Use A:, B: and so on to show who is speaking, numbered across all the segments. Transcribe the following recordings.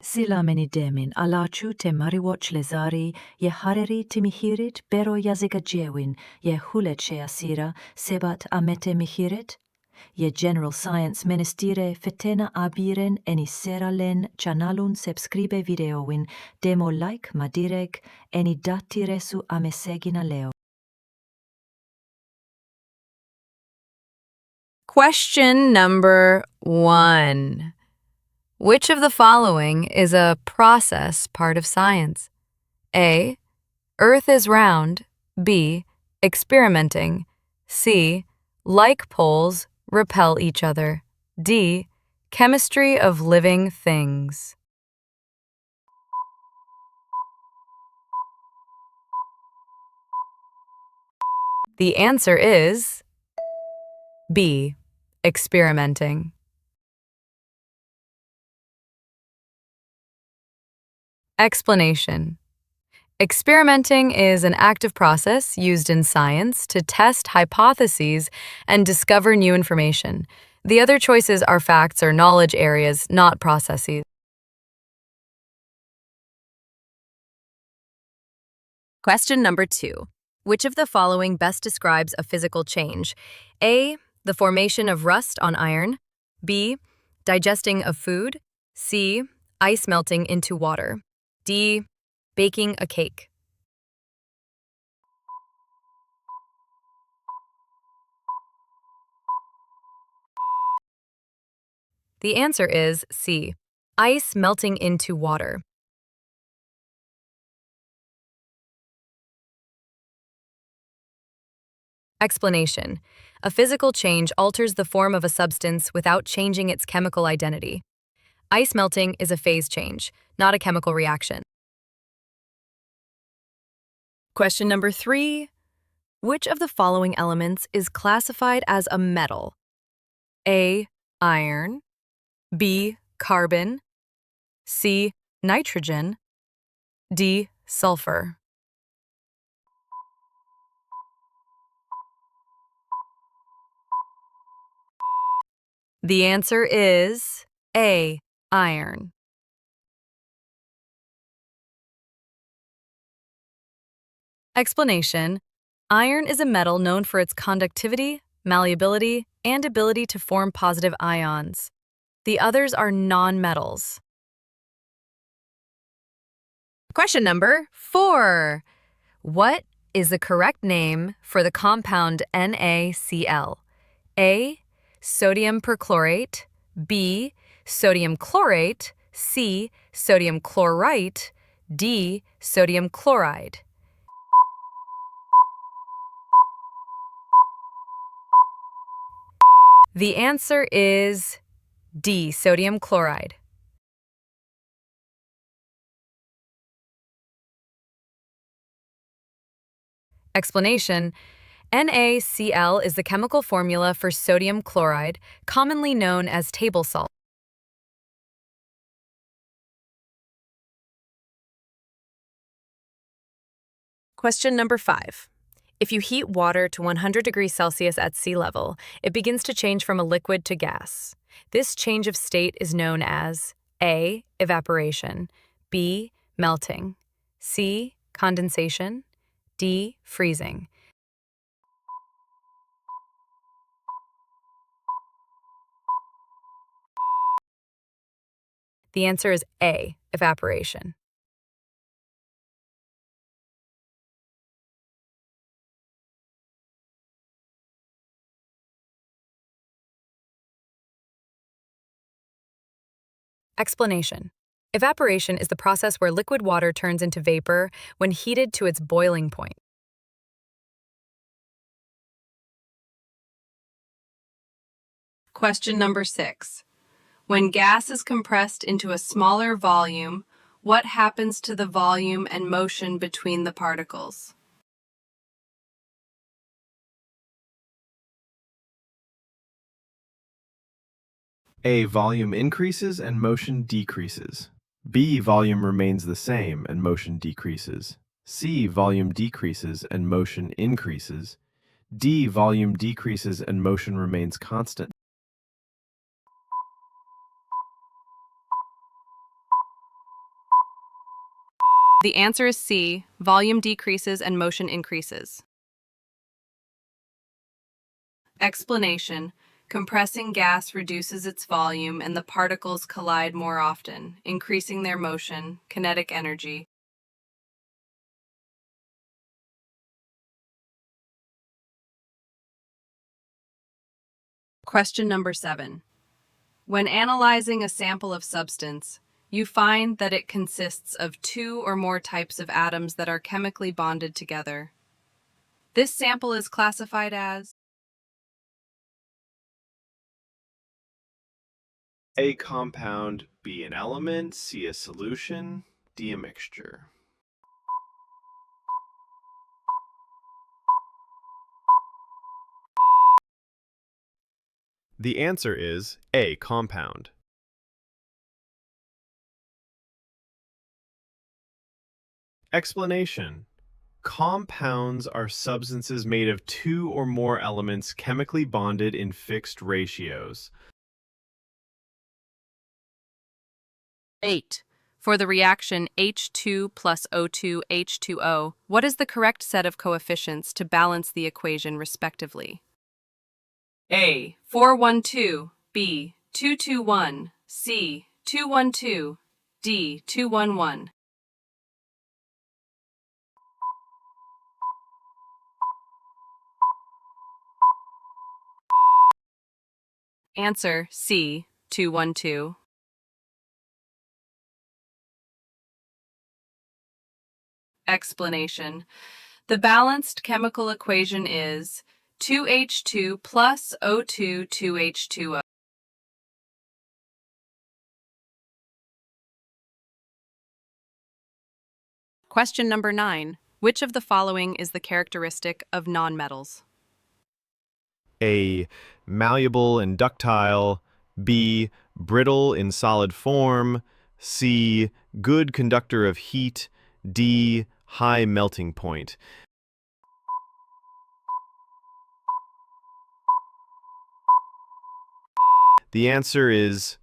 A: Silameni demin alachu te mariwoch lezari, ye hareri timihirit bero yazigajewin, ye huleche asira, sebat amete mihirit? Ye general science ministire fetena abiren enisera len chanalun subscribe videowin, demo like madireg, eni datiresu amesegina leo.
B: Question number 1. Which of the following is a process part of science? A. Earth is round. B. Experimenting. C. Like poles repel each other. D. Chemistry of living things. The answer is B. Experimenting. Explanation. Experimenting is an active process used in science to test hypotheses and discover new information. The other choices are facts or knowledge areas, not processes. Question number 2. Which of the following best describes a physical change? A. The formation of rust on iron. B. Digesting of food. C. Ice melting into water. D. Baking a cake. The answer is C. Ice melting into water. Explanation. A physical change alters the form of a substance without changing its chemical identity. Ice melting is a phase change, not a chemical reaction. Question number 3. Which of the following elements is classified as a metal? A. Iron. B. Carbon. C. Nitrogen. D. Sulfur. The answer is A. Iron. Explanation. Iron is a metal known for its conductivity, malleability, and ability to form positive ions. The others are non-metals. Question number 4. What is the correct name for the compound NaCl? A. Sodium perchlorate. B. Sodium chlorate. C. Sodium chlorite. D. Sodium chloride. The answer is D. Sodium chloride. Explanation. NaCl is the chemical formula for sodium chloride, commonly known as table salt. Question number 5. If you heat water to 100 degrees Celsius at sea level, it begins to change from a liquid to gas. This change of state is known as A. Evaporation. B. Melting. C. Condensation. D. Freezing. The answer is A. Evaporation. Explanation. Evaporation is the process where liquid water turns into vapor when heated to its boiling point. Question number 6. When gas is compressed into a smaller volume, what happens to the volume and motion between the particles?
C: A. Volume increases and motion decreases. B. Volume remains the same and motion decreases. C. Volume decreases and motion increases. D. Volume decreases and motion remains constant.
B: The answer is C. Volume decreases and motion increases. Explanation. Compressing gas reduces its volume and the particles collide more often, increasing their motion, kinetic energy. Question number 7. When analyzing a sample of substance, you find that it consists of 2 or more types of atoms that are chemically bonded together. This sample is classified as
C: A compound, B an element, C a solution, D a mixture. The answer is A compound. Explanation. Compounds are substances made of 2 or more elements chemically bonded in fixed ratios.
B: 8. For the reaction H2 plus O2 H2O, what is the correct set of coefficients to balance the equation respectively? A. 412, B. 221, C. 212, D. 211. Answer C. 212. Explanation. The balanced chemical equation is 2H2 plus O2 2H2O. Question number 9. Which of the following is the characteristic of nonmetals?
C: A. Malleable and ductile, B. Brittle in solid form, C. Good conductor of heat, D. High melting point. The answer is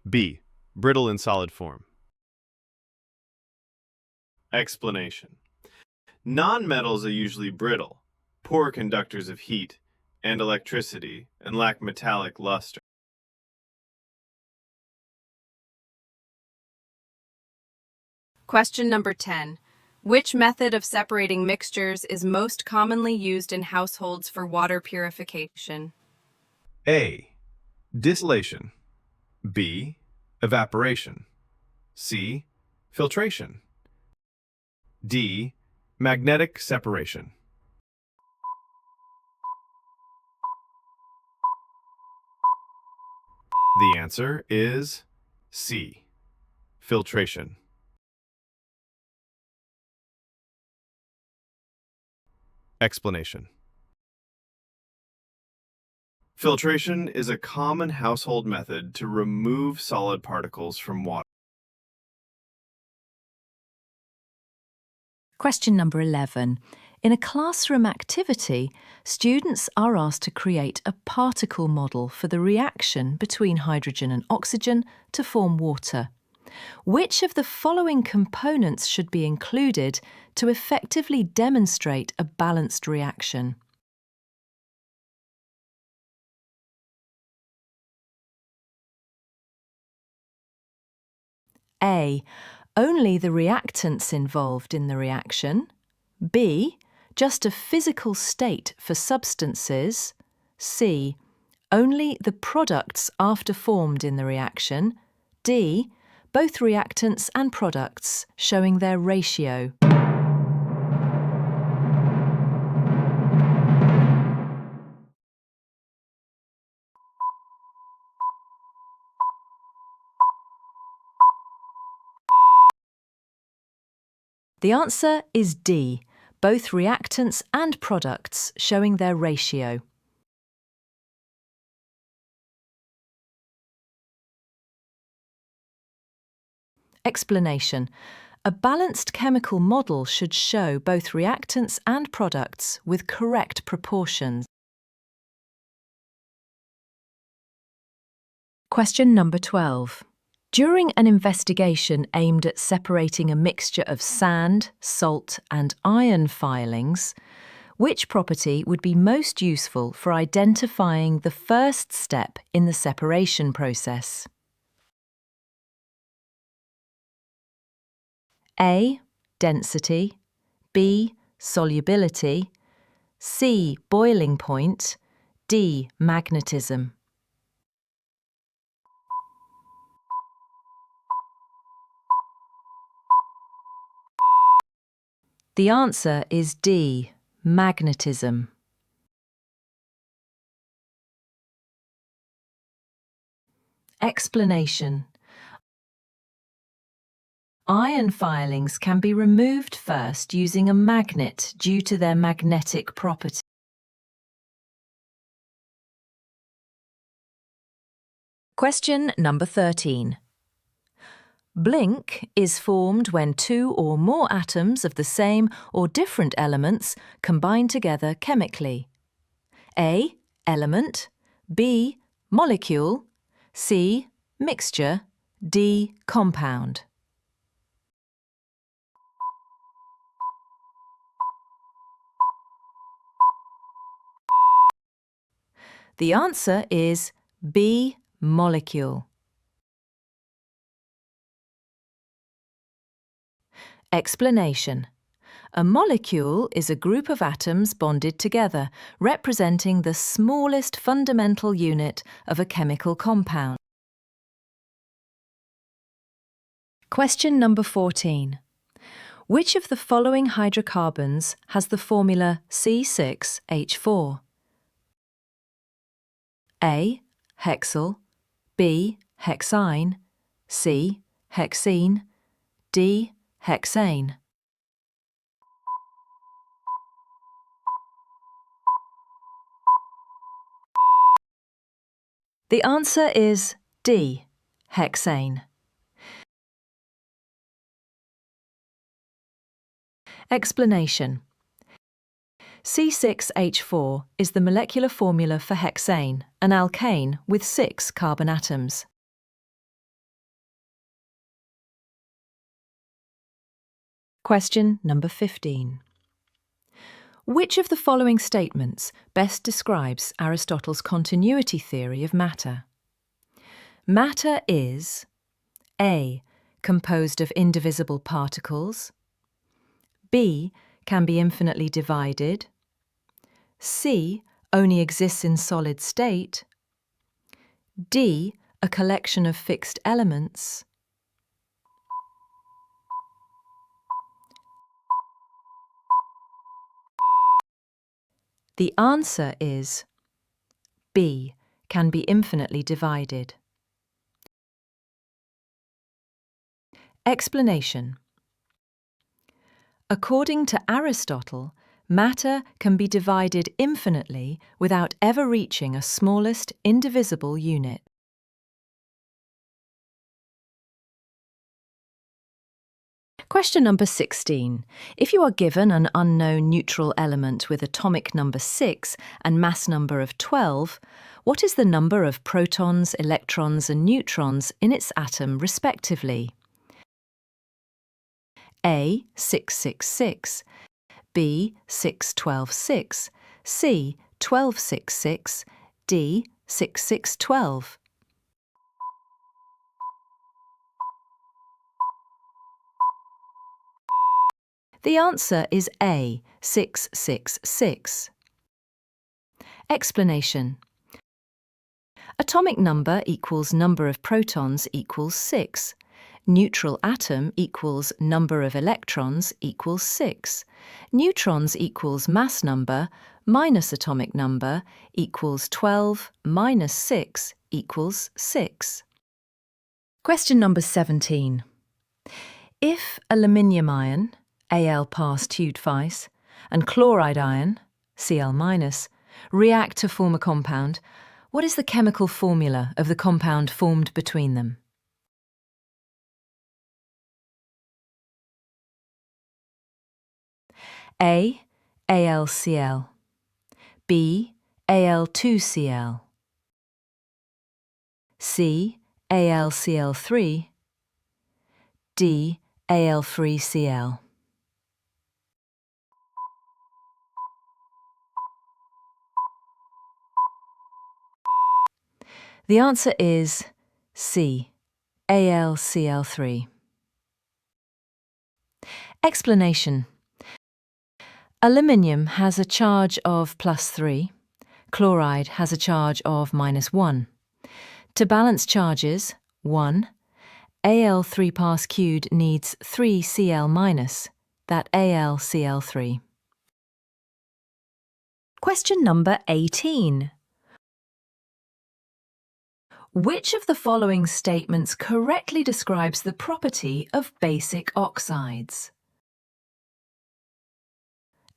C: B. Brittle in solid form. Explanation. Nonmetals are usually brittle, poor conductors of heat and electricity, and lack metallic luster.
B: Question number 10. Which method of separating mixtures is most commonly used in households for water purification?
C: A. Distillation, B. Evaporation, C. Filtration, D. Magnetic separation. The answer is C. Filtration. Explanation. Filtration is a common household method to remove solid particles from water.
A: Question number 11. In a classroom activity, students are asked to create a particle model for the reaction between hydrogen and oxygen to form water. Which of the following components should be included to effectively demonstrate a balanced reaction? A. Only the reactants involved in the reaction. B. Just a physical state for substances. C. Only the products after formed in the reaction. D. Both reactants and products showing their ratio. The answer is D. Both reactants and products showing their ratio. Explanation. A balanced chemical model should show both reactants and products with correct proportions. Question number 12. During an investigation aimed at separating a mixture of sand, salt, and iron filings, which property would be most useful for identifying the first step in the separation process? A. Density, B. Solubility, C. Boiling point, D. Magnetism. The answer is D. Magnetism. Explanation. Iron filings can be removed first using a magnet due to their magnetic property. Question number 13. Blink is formed when two or more atoms of the same or different elements combine together chemically. A. Element, B. Molecule, C. Mixture, D. Compound. The answer is B. Molecule. Explanation. A molecule is a group of atoms bonded together, representing the smallest fundamental unit of a chemical compound. Question number 14. Which of the following hydrocarbons has the formula C6H4? A. Hexyl, B. Hexyne, C. Hexene, D. Hexane. The answer is D. Hexane. Explanation. C6H4 is the molecular formula for hexane, an alkane with 6 carbon atoms. Question number 15. Which of the following statements best describes Aristotle's continuity theory of matter? Matter is A. Composed of indivisible particles, B. Can be infinitely divided, C. Only exists in solid state, D. A collection of fixed elements, The answer is B. Can be infinitely divided. Explanation. According to Aristotle, matter can be divided infinitely without ever reaching a smallest indivisible unit. Question number 16. If you are given an unknown neutral element with atomic number 6 and mass number of 12, what is the number of protons, electrons and neutrons in its atom respectively? A. 666, B. 6126, C. 1266, D. 6612. The answer is A. 666. Explanation. Atomic number equals number of protons equals 6. Neutral atom equals number of electrons equals 6. Neutrons equals mass number minus atomic number equals 12 minus 6 equals 6. Question number 17. If aluminium ion, Al past Hugh-Twice, and chloride ion, Cl-, react to form a compound, what is the chemical formula of the compound formed between them? A. AlCl, B. Al2Cl, C. AlCl3, D. Al3Cl. The answer is C. AlCl3. Explanation. Aluminium has a charge of +3. Chloride has a charge of -1. To balance charges, 1, Al3 parts cubed needs 3 Cl-, that AlCl3. Question number 18. Which of the following statements correctly describes the property of basic oxides?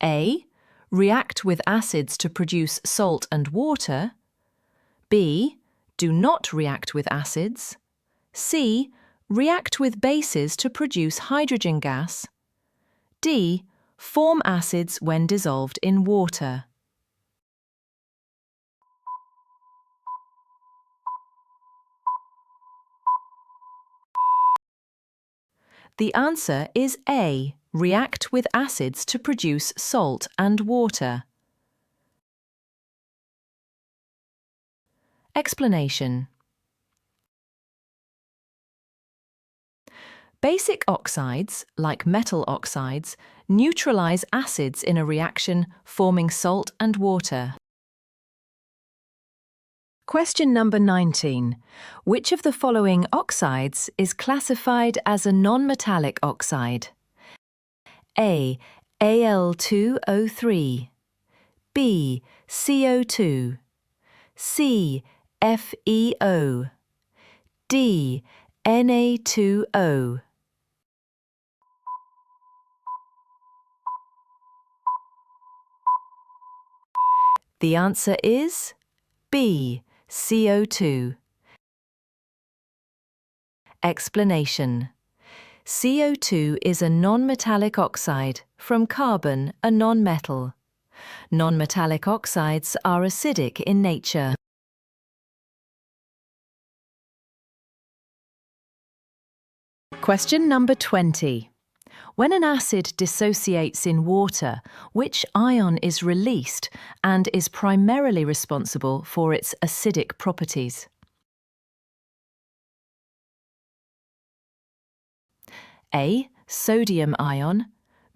A: A. React with acids to produce salt and water. B. Do not react with acids. C. React with bases to produce hydrogen gas. D. Form acids when dissolved in water. The answer is A. React with acids to produce salt and water. Explanation. Basic oxides, like metal oxides, neutralize acids in a reaction, forming salt and water. Question number 19. Which of the following oxides is classified as a non-metallic oxide? A. Al2O3, B. CO2, C. FeO, D. Na2O. The answer is B. CO2. Explanation. CO2 is a non-metallic oxide, from carbon, a non-metal. Non-metallic oxides are acidic in nature. Question number 20. When an acid dissociates in water, which ion is released and is primarily responsible for its acidic properties? A. Sodium ion,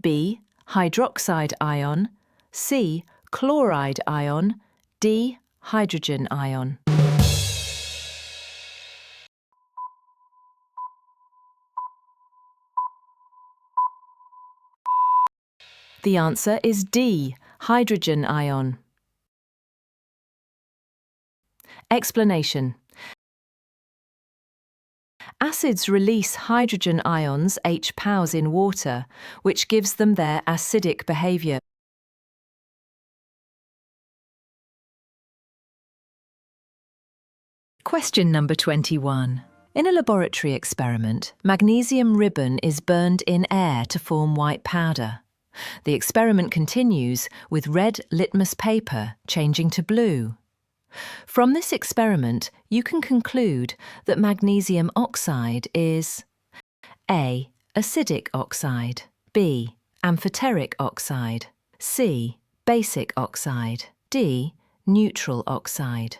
A: B. Hydroxide ion, C. Chloride ion, D. Hydrogen ion. The answer is D. Hydrogen ion. Explanation. Acids release hydrogen ions H- in water, which gives them their acidic behavior. Question number 21. In a laboratory experiment, magnesium ribbon is burned in air to form white powder. The experiment continues with red litmus paper changing to blue. From this experiment, you can conclude that magnesium oxide is A. Acidic oxide, B. Amphoteric oxide, C. Basic oxide, D. Neutral oxide.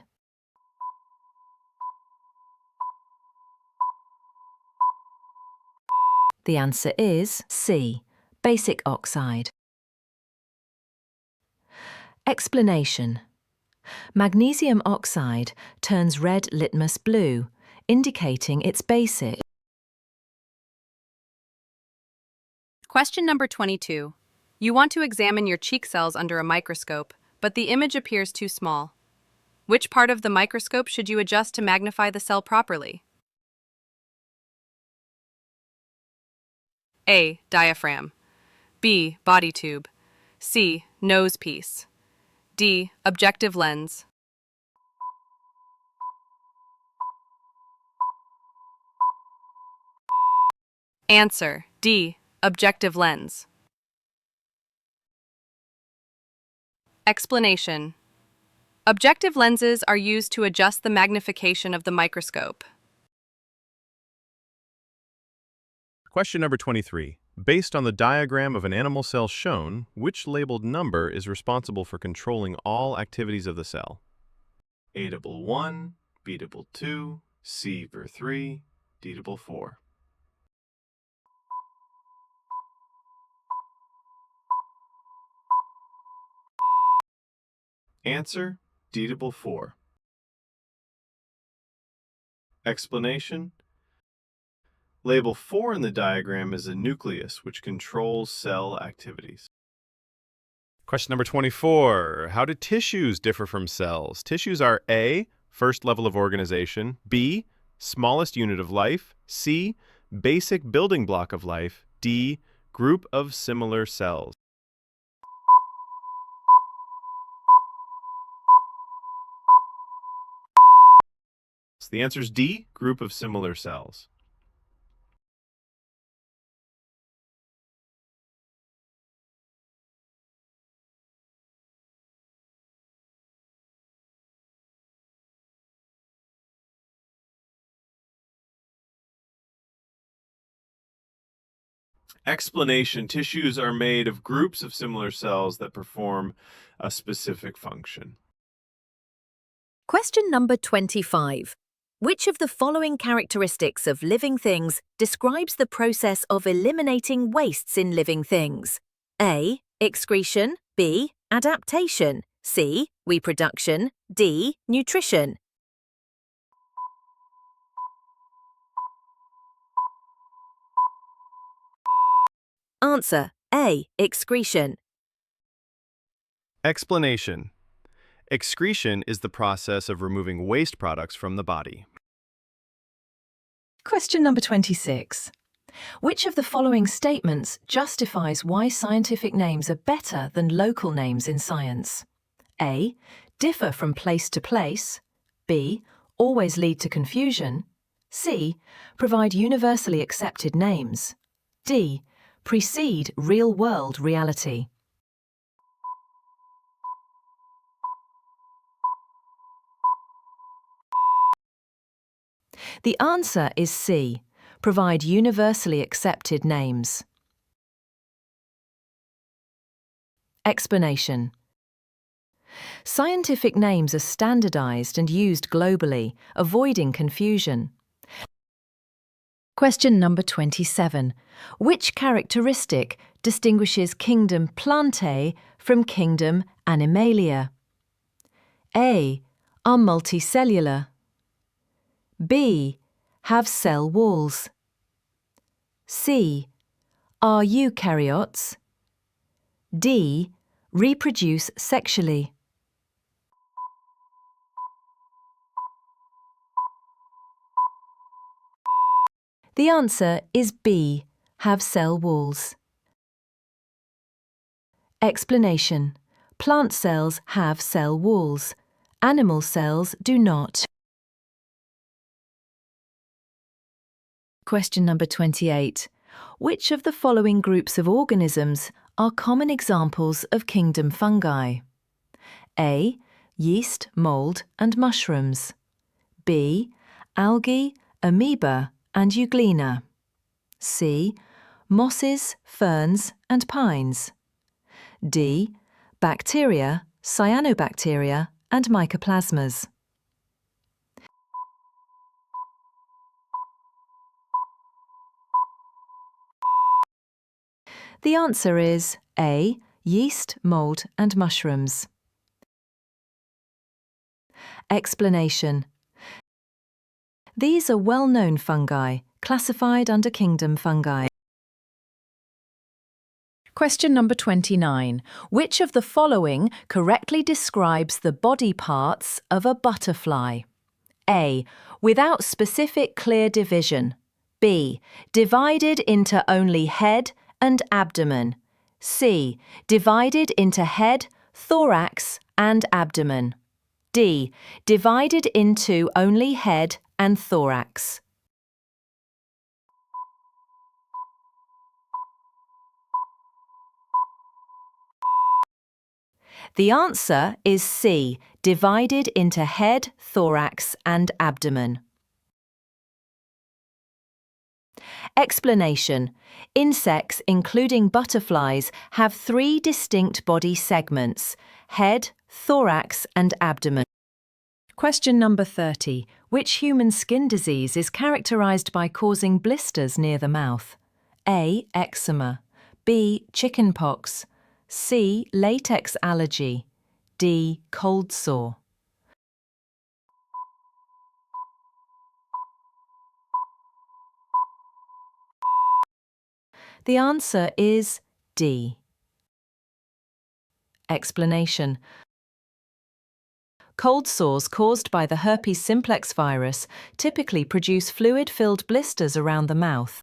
A: The answer is C. Basic oxide. Explanation. Magnesium oxide turns red litmus blue, indicating it's basic.
B: Question number 22. You want to examine your cheek cells under a microscope, but the image appears too small. Which part of the microscope should you adjust to magnify the cell properly? A. Diaphragm, B. Body tube, C. Nose piece, D. Objective lens. Answer D. Objective lens. Explanation. Objective lenses are used to adjust the magnification of the microscope.
D: Question number 23. Based on the diagram of an animal cell shown, which labeled number is responsible for controlling all activities of the cell? A-1, B-2, C-3, D-4. Answer, D-4. Explanation. Label 4 in the diagram is a nucleus which controls cell activities. Question number 24. How do tissues differ from cells? Tissues are A, first level of organization, B, smallest unit of life, C, basic building block of life, D, group of similar cells. So the answer is D, group of similar cells. Explanation. Tissues are made of groups of similar cells that perform a specific function.
E: Question number 25. Which of the following characteristics of living things describes the process of eliminating wastes in living things? A. Excretion. B. Adaptation. C. Reproduction. D. Nutrition. Answer. A. Excretion.
D: Explanation. Excretion is the process of removing waste products from the body.
A: Question number 26. Which of the following statements justifies why scientific names are better than local names in science? A. Differ from place to place. B. Always lead to confusion. C. Provide universally accepted names. D. Precede real-world reality. The answer is C. Provide universally accepted names. Explanation. Scientific names are standardized and used globally, avoiding confusion. Question number 27. Which characteristic distinguishes kingdom Plantae from kingdom Animalia? A. Are multicellular. B. Have cell walls. C. Are eukaryotes. D. Reproduce sexually. The answer is B. Have cell walls. Explanation. Plant cells have cell walls. Animal cells do not. Question number 28. Which of the following groups of organisms are common examples of kingdom fungi? A. Yeast, mold, and mushrooms. B. Algae, amoeba, and euglena. C. Mosses, ferns, and pines. D. Bacteria, cyanobacteria, and mycoplasmas. The answer is A. Yeast, mold, and mushrooms. Explanation. These are well-known fungi, classified under kingdom fungi. Question number 29. Which of the following correctly describes the body parts of a butterfly? A. Without specific clear division. B. Divided into only head and abdomen. C. Divided into head, thorax, and abdomen. D. Divided into only head and thorax. The answer is C. Divided into head, thorax, and abdomen.
E: Explanation. Insects, including butterflies, have 3 distinct body segments: head, thorax, and abdomen. Question number 30. Which human skin disease is characterized by causing blisters near the mouth? A. Eczema. B. Chickenpox. C. Latex allergy. D. Cold sore. The answer is D. Explanation. Cold sores caused by the herpes simplex virus typically produce fluid-filled blisters around the mouth.